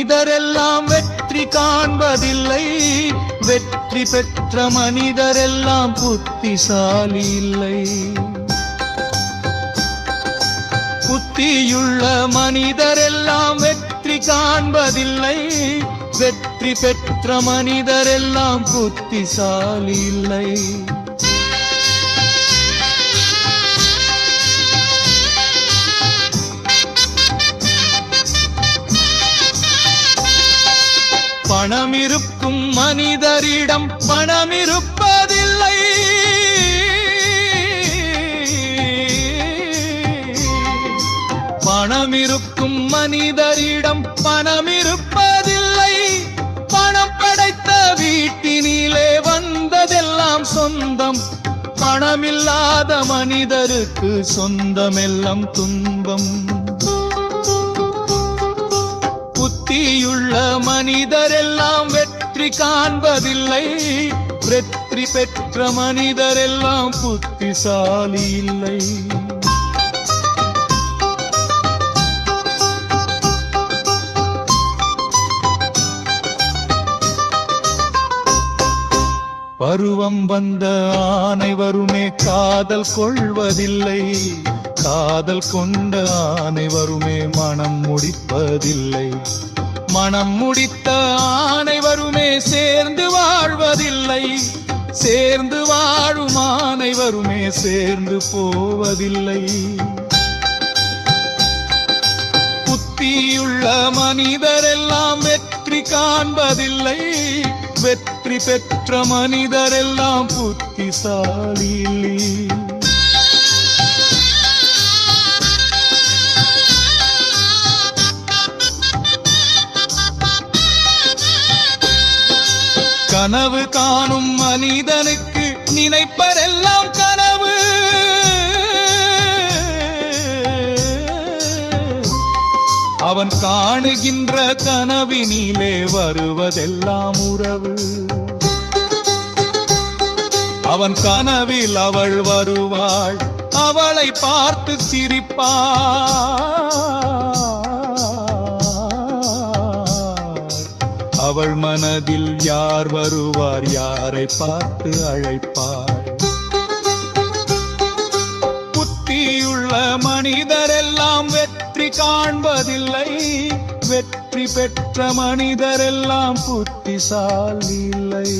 மனிதரெல்லாம் வெற்றி காண்பதில்லை, வெற்றி பெற்ற மனிதரெல்லாம் புத்திசாலி இல்லை. புத்தியுள்ள மனிதரெல்லாம் வெற்றி காண்பதில்லை, வெற்றி பெற்ற மனிதரெல்லாம் புத்திசாலி இல்லை. பணம் இருக்கும் மனிதரிடம் பணம் இருப்பதில்லை, பணம் இருக்கும் மனிதரிடம் பணம் இருப்பதில்லை. பணம் படைத்த வீட்டினிலே வந்ததெல்லாம் சொந்தம், பணமில்லாத மனிதருக்கு சொந்தமெல்லாம் துன்பம். புத்தியுள்ள மனிதரெல்லாம் வெற்றி காண்பதில்லை, வெற்றி பெற்ற மனிதரெல்லாம் புத்திசாலி இல்லை. பருவம் வந்த அனைவருமே காதல் கொள்வதில்லை, காதல் கொண்ட அனைவருமே மனம் முடிப்பதில்லை. மனம் முடித்த அனைவருமே சேர்ந்து வாழ்வதில்லை, சேர்ந்து வாழும் அனைவருமே சேர்ந்து போவதில்லை. புத்தியுள்ள மனிதரெல்லாம் வெற்றி காண்பதில்லை, வெற்றி பெற்ற மனிதரெல்லாம் புத்திசாலி இல்லை. கனவு காணும் மனிதனுக்கு நினைப்பதெல்லாம் கனவு, அவன் காணுகின்ற கனவினிலே வருவதெல்லாம் உறவு. அவன் கனவில் அவள் வருவாள், அவளை பார்த்து சிரிப்பாள். அவள் மனதில் யார் வருவார், யாரை பார்த்து அழைப்பாள். புத்தியுள்ள மனிதரெல்லாம் வெற்றி காண்பதில்லை, வெற்றி பெற்ற மனிதரெல்லாம் புத்திசாலி இல்லை.